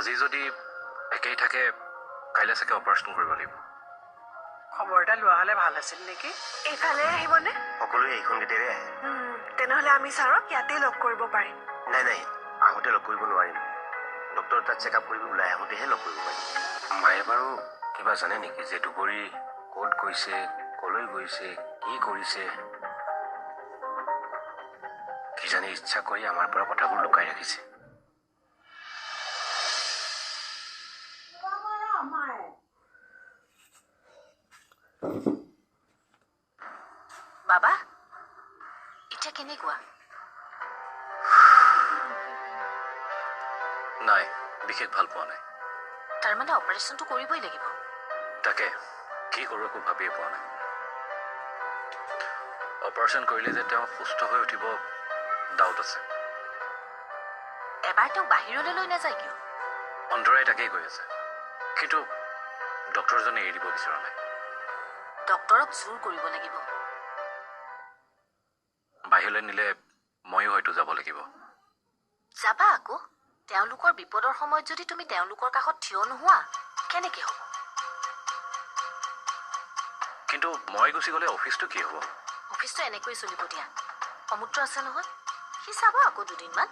আজি যদি একেই থাকে কাইলৈ চাগে অপাৰেশ্যন কৰিব লাগিব। খবৰ এটা লোৱা হ'লে ভাল আছিল নেকি? এইফালে আহিবনে? সকলোৱে এইখন গেটেৰে আহে। তেনেহ'লে আমি ছাৰক ইয়াতে লগ কৰিব পাৰিম। নাই আহোঁতে লগ কৰিব নোৱাৰিম। ডক্টৰ তাত চেকআপ কৰিব ওলাই আহোঁতেহে লগ কৰিব পাৰিম। মায়ে বাৰু কিবা জানে নেকি যে দুবৰী ক'ত গৈছে, ক'লৈ গৈছে, কি কৰিছে? কিজানি ইচ্ছা কৰি আমাৰ পৰা কথাবোৰ লুকাই ৰাখিছে। বাবা এতিয়া কেনেকুৱা? নাই, বিশেষ ভাল পোৱা নাই। তাৰমানে অপাৰেশ্যনটো কৰিবই লাগিব। তাকে কি কৰোঁ একো ভাবিয়ে পোৱা নাই। অপাৰেশ্যন কৰিলে যে তেওঁ সুস্থ হৈ উঠিব ডাউট আছে। এবাৰ তেওঁক বাহিৰলৈ লৈ নাযায় কিয়? অন্তৰাই তাকেই কৈ আছে, কিন্তু ডক্টৰজনে এৰি দিব বিচৰা নাই। ডক্টৰক জোৰ কৰিব লাগিব। বাহিৰলৈ নিলে ময়ো হয়তো যাব লাগিব। যাবা আকৌ। তেওঁলোকৰ বিপদৰ সময়ত যদি তুমি তেওঁলোকৰ কাষত থিয় নোহোৱা কেনেকে হ'ব? কিন্তু মই গুচি গ'লে অফিচটো কি হ'ব? অফিচটো এনেকৈ চলিব দিয়া। সমুদ্ৰ আছে নহয়, সি চাব আকৌ দুদিনমান।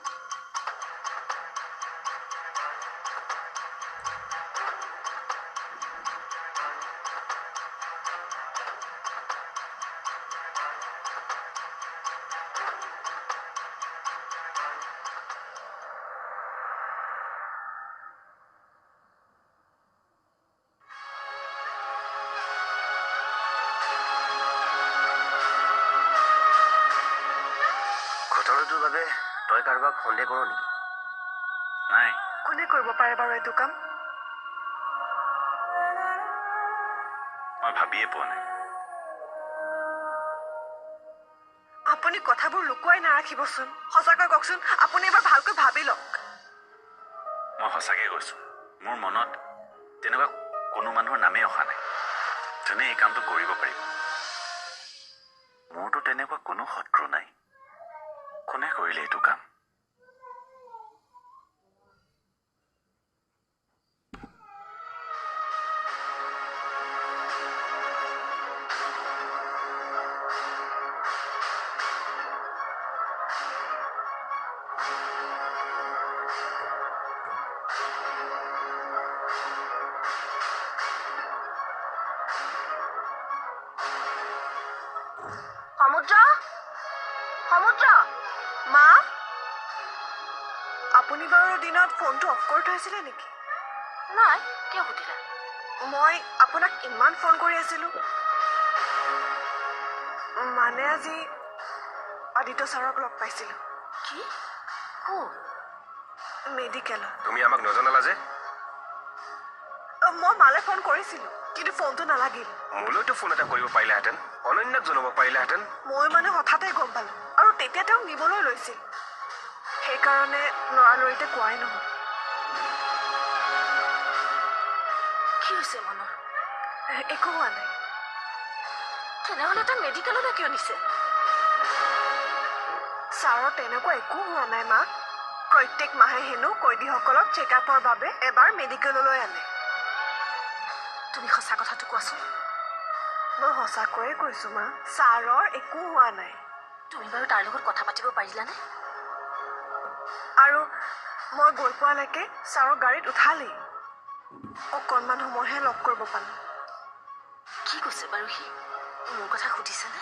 ঘটনাটোৰ বাবে তই কাৰোবাক সন্দেহ কৰ নেকি? নাই। কোনে কৰিব পাৰে বাৰু এইটো কাম? মই ভাবিয়ে পোৱা নাই। আপুনি কথাবোৰ লুকুৱাই নাৰাখিবচোন। সঁচাকৈ কওকচোন, আপুনি এবাৰ ভালকৈ ভাবি লওক। মই সঁচাকৈ কৈছোঁ, মোৰ মনত তেনেকুৱা কোনো মানুহৰ নামেই অহা নাই যোনে এই কামটো কৰিব পাৰিব। মোৰতো তেনেকুৱা কোনো শত্ৰু নাই। কোনে কৰিলে এইটো কাম? সমুদ্ৰ মা, আপুনি বাৰু দিনত ফোনটো অফ কৰি থৈছিলে নেকি? নাই, কিয় সুধিলা? মই আপোনাক ইমান ফোন কৰি আছিলোঁ। মানে আজি আদিত্য ছাৰক লগ পাইছিলোঁ। কি? ক'ত? মেডিকেলত। তুমি আমাক নজনালা যে? মই মালে ফোন কৰিছিলোঁ, কিন্তু ফোনটো নালাগিল। মোলৈতো ফোন এটা কৰিব পাৰিলাহেঁতেন, অনন্যাক জনাব পাৰিলাহেঁতেন। মই মানে হঠাতে গম পালোঁ, আৰু তেতিয়া তেওঁক নিবলৈ লৈছিল। সেইকাৰণে লৰালৰিতে কোৱাই নহ'ল। কি হৈছে মনৰ? একো হোৱা নাই। তেনেহ'লে তাক মেডিকেললৈ কিয় নিছে? ছাৰৰ তেনেকুৱা একো হোৱা নাই মা। প্ৰত্যেক মাহে হেনো কয়দীসকলক চেকআপৰ বাবে এবাৰ মেডিকেললৈ আনে। তুমি সঁচা কথাটো কোৱাচোন। মই সঁচাকৈয়ে কৈছোঁ মা, ছাৰৰ একো হোৱা নাই। তুমি বাৰু তাৰ লগত কথা পাতিব পাৰিলানে? আৰু মই গৈ পোৱালৈকে ছাৰৰ গাড়ীত উঠালেই। অকণমান সময়হে লগ কৰিব পালোঁ। কি কৈছে বাৰু সি? মোৰ কথা সুধিছেনে?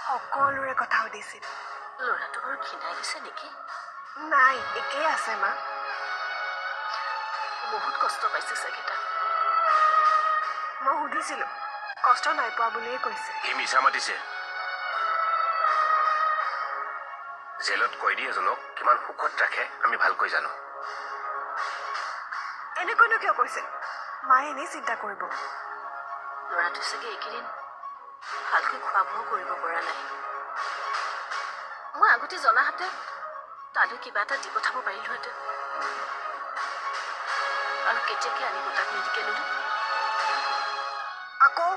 সকলোৰে কথা সুধিছিল। ল'ৰাটো বাৰু ক্ষীণাই গৈছে নেকি? নাই, একেই আছে মা। বহুত কষ্ট পাইছে চাগে তাক। মই সুধিছিলোঁ, কষ্ট নাই পোৱা বুলিয়ে কৈছে। সি মিছা মাতিছে। জেলত কয়দী এজনক কিমান সুখত ৰাখে আমি ভালকৈ জানো। এনেকৈনো কিয় কৈছে? মায়ে এনেই চিন্তা কৰিব। ল'ৰাটো চাগে এইকেইদিন ভালকৈ খোৱা বোৱাও কৰিব পৰা নাই। মই আগতে জনাহেঁতেন তালৈ কিবা এটা দি পঠাব পাৰিলোহেঁতেন। আৰু কেতিয়াকৈ আনিব তাক মেডিকেললৈ? আকৌ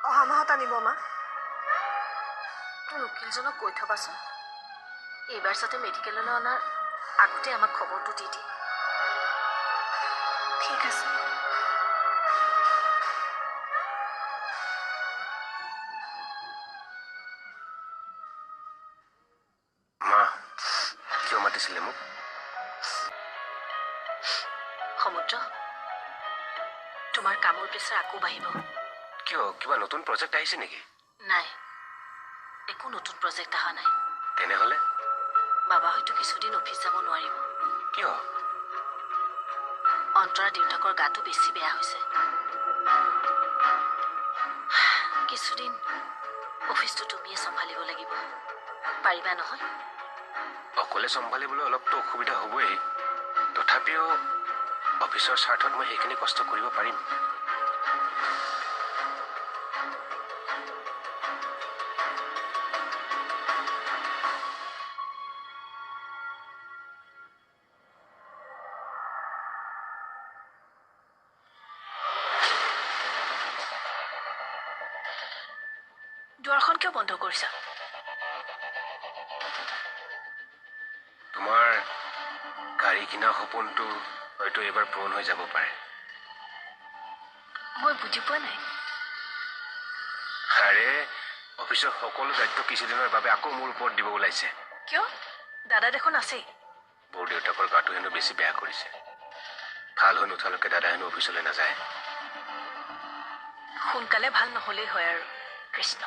অহা মাহত আনিব মা। তুমি উকিলজনক কৈ থবাচোন, এইবাৰ যাতে মেডিকেললৈ অনাৰ আগতে আমাক খবৰটো দি দিয়ে। ঠিক আছে। মা কিয় মাতিছিলে মোক? সমুদ্ৰ, তোমাৰ কামৰ প্ৰেছাৰ আকৌ বাঢ়িব। কিয় কিবা নতুন প্ৰজেক্ট আহিছে নেকি? নাই, একো নতুন প্ৰজেক্ট অহা নাই। তেনেহ'লে বাবা হয়তো কিছুদিন অফিচ যাব নোৱাৰিব। কিয়? অন্তৰা দেউতাকৰ গাটো বেছি বেয়া হৈছে। কিছুদিন অফিচটো তুমিয়ে চম্ভালিব লাগিব, পাৰিবা নহয়? অকলে চম্ভালিবলৈ অলপতো অসুবিধা হ'বই, তথাপিও অফিচৰ স্বাৰ্থত মই সেইখিনি কষ্ট কৰিব পাৰিম। দুৱাৰখন কিয় বন্ধ কৰিছা? তোমাৰ গাড়ী কিনা সপোনটো হয়তো এইবাৰ পূৰণ হৈ যাব পাৰে। মই বুজি পোৱা নাই। আৰে অফিচৰ সকলো দায়িত্ব কিছুদিনৰ বাবে আকৌ মোৰ ওপৰত দিব ওলাইছে। কিয়? দাদা দেখোন আছেই। বৰ দেউতাকৰ গাটো হেনো বেছি বেয়া কৰিছে। ভাল হৈ নুঠালৈকে দাদা হেনো অফিচলৈ নাযায়। সোনকালে ভাল নহ'লেই হয় আৰু। কৃষ্ণ,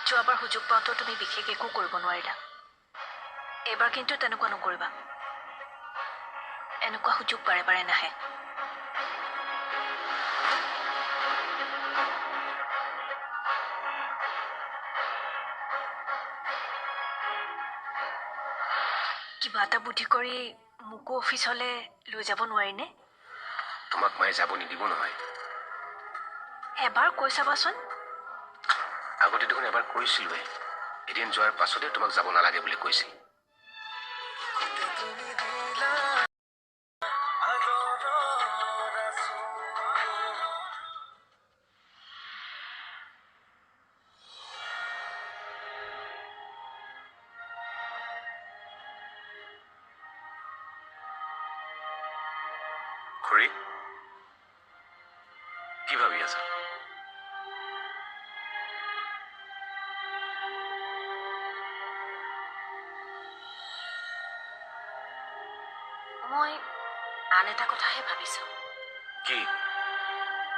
যোৱাবাৰ সুযোগ পাওঁতেও তুমি বিশেষ একো কৰিব নোৱাৰিলা। এইবাৰ কিন্তু তেনেকুৱা নকৰিবা। এনেকুৱা সুযোগ বাৰে বাৰে নাহে। কিবা এটা বুদ্ধি কৰি মোকো অফিচলৈ লৈ যাব নোৱাৰিনে? তোমাক মায়ে যাব নিদিব নহয়। এবাৰ কৈ চাবাচোন। আগতে দেখোন এবাৰ কৈছিলোৱে, এদিন যোৱাৰ পাছতে তোমাক যাব নালাগে বুলি কৈছিল। খুৰী, কি ভাবি আছা? মই আন এটা কথাহে ভাবিছো। কি?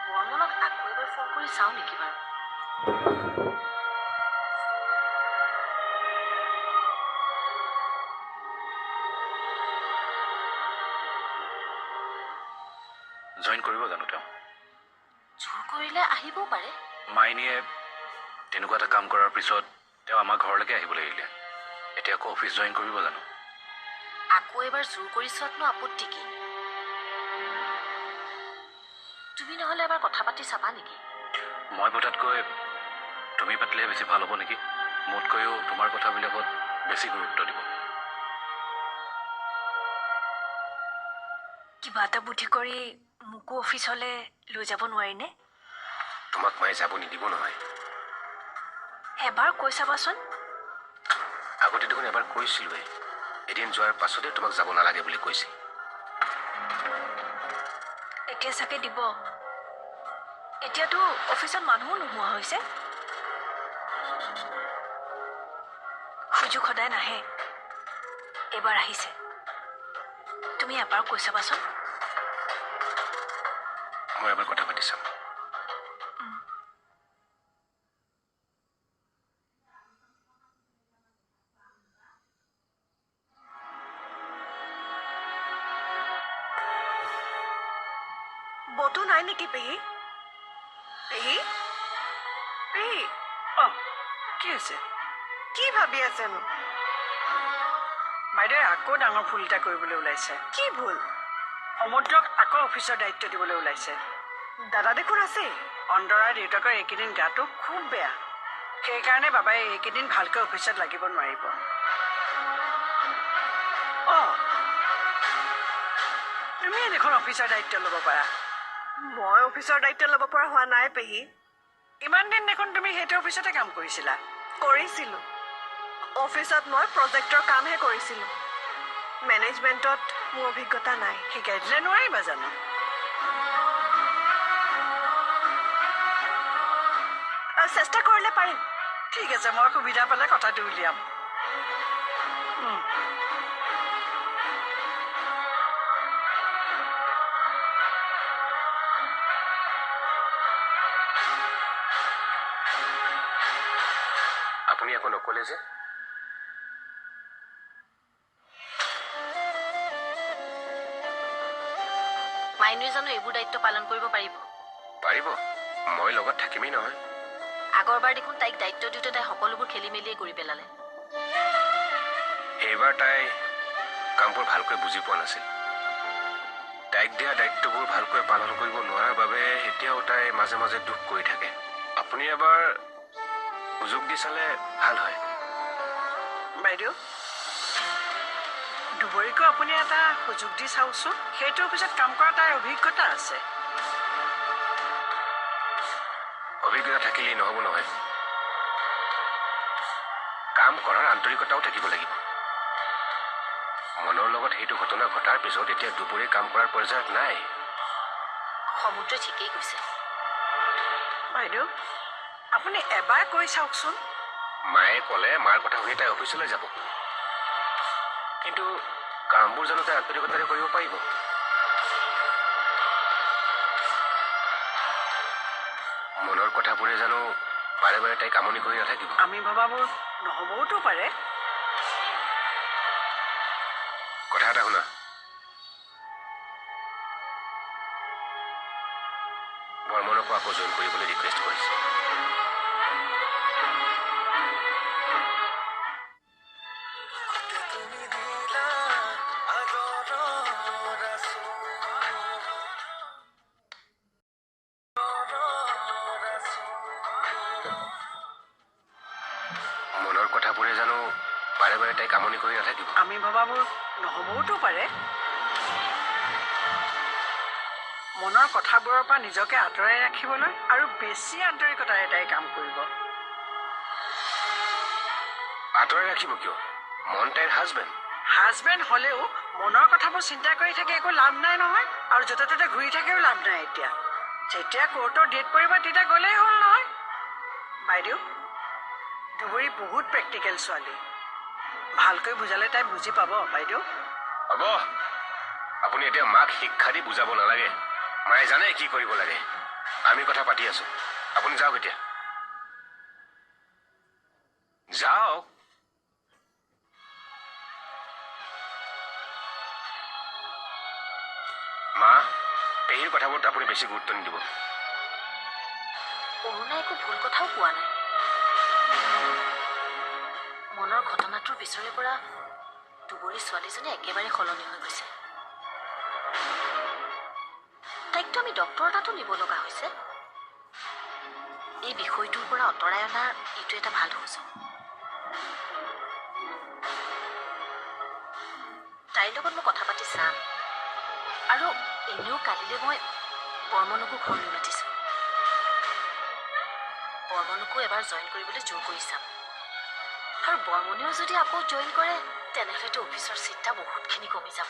বৰ্মনক আকৌ এবাৰ ফোন কৰি চাওঁ নেকি বাৰু? জইন কৰিব জানো তেওঁ? জোৰ কৰিলে আহিবও পাৰে। মাইনীয়ে তেনেকুৱা এটা কাম কৰাৰ পিছত তেওঁ আমাৰ ঘৰলৈকে আহিব লাগিলে। এতিয়া আকৌ অফিচ জইন কৰিব জানো? আকৌ এবাৰ জোৰ কৰি চোৱাতনো আপত্তি কি? তুমি নহ'লে এবাৰ কথা পাতি চাবা নেকি? মই পতাতকৈ তুমি পাতিলে বেছি ভাল হ'ব নেকি? মোতকৈও তোমাৰ কথাবিলাকত বেছি গুৰুত্ব দিব। কিবা এটা বুদ্ধি কৰি মোকো অফিচলৈ লৈ যাব নোৱাৰিনে? তোমাক মায়ে যাব নিদিব নহয়। এবাৰ কৈ চাবাচোন। আগতে দেখোন এবাৰ কৈছিলোৱে, এদিন যোৱাৰ পাছতে তোমাক যাব নালাগে বুলি কৈছিল। এতিয়া চাগে দিব। এতিয়াতো অফিচত মানুহো নোহোৱা হৈছে। সুযোগ সদায় নাহে, এবাৰ আহিছে। তুমি এবাৰ কৈ চাবাচোন। মই এবাৰ কথা পাতি চাম। বতো নাই নেকি পেহী? পেহী? পেহী? কি হৈছে? কি ভাবি আছেনো? বাইদেৱে আকৌ ডাঙৰ ভুল এটা কৰিবলৈ ওলাইছে। কি ভুল? সমুদ্ৰক আকৌ অফিচৰ দায়িত্ব দিবলৈ ওলাইছে। দাদা দেখোন আছেই। অন্তৰাৰ দেউতাকৰ এইকেইদিন গাটো খুব বেয়া। সেইকাৰণে বাবাই এইকেইদিন ভালকৈ অফিচত লাগিব নোৱাৰিব। তুমিয়ে দেখোন অফিচৰ দায়িত্ব ল'ব পাৰা। মই অফিচৰ দায়িত্ব ল'ব পৰা হোৱা নাই পেহী। ইমান দিন দেখোন তুমি সেইটো অফিচতে কাম কৰিছিলা। কৰিছিলো। অফিচত মই প্ৰজেক্টৰ কামহে কৰিছিলো। মেনেজমেণ্টত মোৰ অভিজ্ঞতা নাই। শিকাই দিলে নোৱাৰিবা জানো? চেষ্টা কৰিলে পাৰিম। ঠিক আছে, মই সুবিধা পালে কথাটো উলিয়াম। আপুনি একো নকলে যে? মাইনুৱে জানো এইবোৰ দায়িত্ব পালন কৰিব পাৰিব? পাৰিব, মই লগত থাকিমেই নহয়। আগৰবাৰ দেখোন তাইক দায়িত্ব দিওঁতে তাই সকলোবোৰ খেলি মেলিয়ে কৰি পেলালে। এইবাৰ তাই কামবোৰ ভালকৈ বুজি পোৱা নাছিল। তাইক দিয়া দায়িত্ববোৰ ভালকৈ পালন কৰিব নোৱাৰাৰ বাবে এতিয়াও তাই মাজে মাজে দুখ কৰি থাকে। আপুনি এবাৰ সুযোগ দি চালে ভাল হয়। বাইদেউ, দুবৰীকো আপুনি এটা সুযোগ দি চাওকচোন। সেইটো অফিচত কাম কৰা তাইৰ অভিজ্ঞতা আছে। অভিজ্ঞতা থাকিলেই নহ'ব নহয়, কাম কৰাৰ আন্তৰিকতাও থাকিব লাগিব। মনৰ লগত সেইটো ঘটনা ঘটাৰ পিছত এতিয়া দুবৰী কাম কৰাৰ পৰ্যায়ত নাই। সমুদ্ৰ ঠিকেই কৈছে। বাইদেউ, আপুনি এবাৰ কৈ চাওকচোন। মায়ে ক'লে মাৰ কথা শুনি তাই অফিচলৈ যাব, কিন্তু কামবোৰ জানো তাই আন্তৰিকতাৰে কৰিব পাৰিব? মনৰ কথাবোৰে জানো বাৰে বাৰে তাইক আমনি কৰি নাথাকিব? আমি ভবাবোৰ নহ'বওতো পাৰে। কথা এটা শুনা, বৰ্মনকো আকৌ জইন কৰিবলৈ ৰিকুৱেষ্ট কৰিছে। মনৰ কথাবোৰে জানো বাৰে বাৰে তাইক আমনি কৰি নাথাকিব? আমি ভবাবোৰ নহ'বওতো পাৰে। মনৰ কথাবোৰৰ পৰা নিজকে আঁতৰাই ৰাখিবলৈ আৰু বেছি আন্তৰিকতাৰে তাই কাম কৰিব। আঁতৰাই ৰাখিব কিয়? মন তাইৰ হাজবেণ্ড হ'লেও মনৰ কথাবোৰ চিন্তা কৰি থাকে একো লাভ নাই নহয়। আৰু য'তে ত'তে ঘূৰি থাকিও লাভ নাই। এতিয়া যেতিয়া কোৰ্টৰ ডেট পৰিব তেতিয়া গ'লেই হ'ল নহয়। বাইদেউ, দুবৰী বহুত প্ৰেক্টিকেল ছোৱালী। ভালকৈ বুজালে তাই বুজি পাব। বাইদেউ, হ'ব, আপুনি এতিয়া মাক শিক্ষা দি বুজাব নালাগে। মায়ে জানে কি কৰিব লাগে। আমি কথা পাতি আছো, আপুনি যাওক এতিয়া। যাওক। মা, পেহীৰ কথাবোৰত আপুনি বেছি গুৰুত্ব নিদিব। অৰুণাই একো ভুল কথাও কোৱা নাই। মনৰ ঘটনাটোৰ পিছৰে পৰা দুবৰী ছোৱালীজনী একেবাৰে সলনি হৈ গৈছে। তাইকতো আমি ডক্টৰৰ তাতো নিব লগা হৈছে। এই বিষয়টোৰ পৰা আঁতৰাই অনাৰ এইটো এটা ভাল সুযোগ। তাইৰ লগত মই কথা পাতি চাম। আৰু এনেও কালিলৈ মই বৰ্মনকো ঘৰলৈ মাতিছোঁ। বৰ্মনকো এবাৰ জইন কৰিবলৈ জোৰ কৰি চাম। আৰু বৰ্মনেও যদি আকৌ জইন কৰে তেনেহ'লেতো অফিচৰ চিন্তা বহুতখিনি কমি যাব।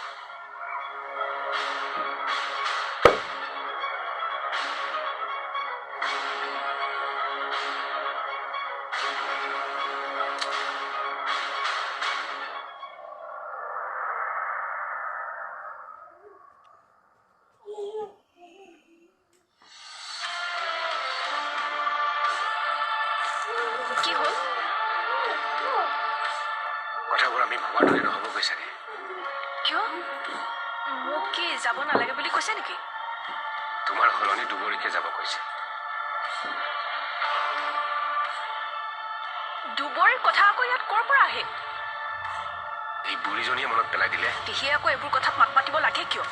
কি হ'ল? কথাবোৰ আমি ভবাৰ দৰে নহ'বগৈ চাগে। কিয়? মোক কি যাব নালাগে বুলি কৈছে নেকি? তোমাৰ সলনি দুবৰীকে যাব কৈছে। দুবৰীৰ কথা আকৌ ইয়াত ক'ৰ পৰা আহে? এই বুঢ়ীজনীয়ে মনত পেলাই দিলে। পেহীয়ে আকৌ এইবোৰ কথাত মাত মাতিব লাগে কিয়?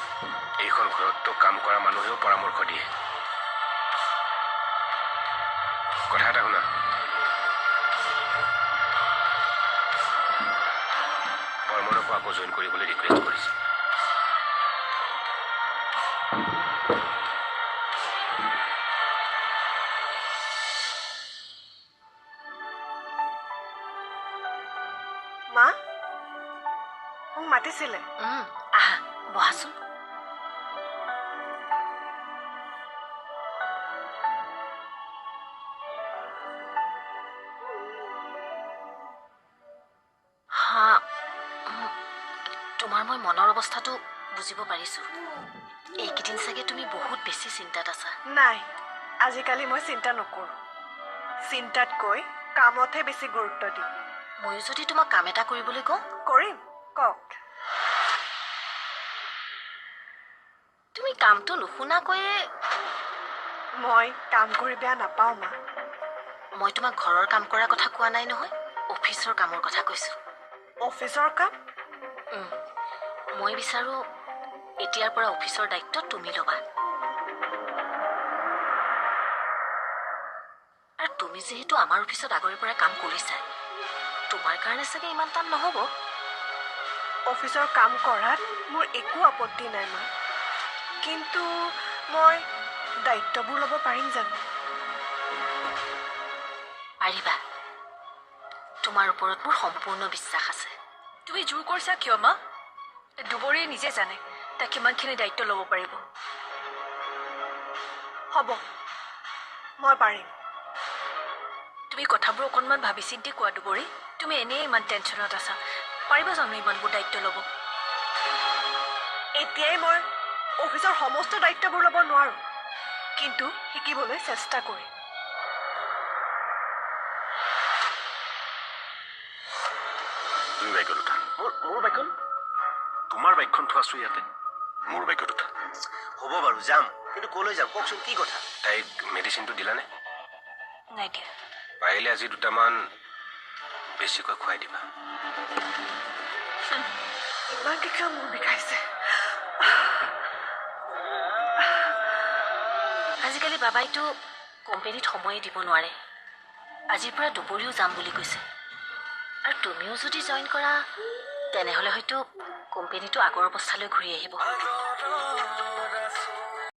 এইখন ঘৰততো কাম কৰা মানুহেও পৰামৰ্শ দিয়ে। কথা এটা শুনা, বৰ্মনকো আকৌ জইন কৰিবলৈ ৰিকুৱেষ্ট কৰিছে। মা, মোক মাতিছিলে। আহা বহাচোন। হা তোমাৰ মই মনৰ অৱস্থাটো বুজিব পাৰিছো। এইকেইদিন চাগে তুমি বহুত বেছি চিন্তাত আছা। নাই, আজিকালি মই চিন্তা নকৰোঁ। চিন্তাতকৈ কামতহে বেছি গুৰুত্ব দিওঁ। ময়ো যদি তোমাক কাম এটা কৰিবলৈ কওঁ? কৰিম, কওক। তুমি কামটো নুশুনাকৈয়ে। মই কাম কৰি বেয়া নাপাওঁ মা। মই তোমাক ঘৰৰ কাম কৰাৰ কথা কোৱা নাই নহয়, অফিচৰ কামৰ কথা কৈছো। অফিচৰ কাম? মই বিচাৰো এতিয়াৰ পৰা অফিচৰ দায়িত্ব তুমি ল'বা। আৰু তুমি যিহেতু আমাৰ অফিচত আগৰে পৰা কাম কৰিছা, তোমাৰ কাৰণে চাগে ইমান টান নহ'ব। অফিচৰ কাম কৰাত মোৰ একো আপত্তি নাই মা, কিন্তু মই দায়িত্ববোৰ ল'ব পাৰিম জানো? পাৰিবা, তোমাৰ ওপৰত মোৰ সম্পূৰ্ণ বিশ্বাস আছে। তুমি জোৰ কৰিছা কিয় মা? দুবৰীয়ে নিজে জানে তাক কিমানখিনি দায়িত্ব ল'ব পাৰিব। হ'ব, মই পাৰিম। তুমি কথাবোৰ অকণমান ভাবি চিন্তি কোৱা দুবৰী। তুমি এনেই ইমান টেনশ্যনত আছা, পাৰিবা জানো ইমানবোৰ দায়িত্ব ল'ব? এতিয়াই মই অফিচৰ সমস্ত দায়িত্ববোৰ ল'ব নোৱাৰোঁ, কিন্তু শিকিবলৈ চেষ্টা কৰিম। তুমি বাইকত উঠা। মোৰ বাইকখন? তোমাৰ বাইকখন থোৱাছো ইয়াতে। মোৰ বাইকত উঠা। হ'ব বাৰু যাম, কিন্তু ক'লৈ যাম কওকচোন, কি কথা? তাইক মেডিচিনটো দিলানে? নাই দিয়া। পাৰিলে আজি দুটামান বেছিকৈ খুৱাই দিবা। ইমানকে কিয় মোৰ বিষাইছে? আজিকালি বাবাইতো কোম্পেনীত সময়ে দিব নোৱাৰে। আজিৰ পৰা দুপৰীয়াও যাম বুলি কৈছে। আৰু তুমিও যদি জইন কৰা তেনেহ'লে হয়তো কোম্পেনীটো আগৰ অৱস্থালৈ ঘূৰি আহিব।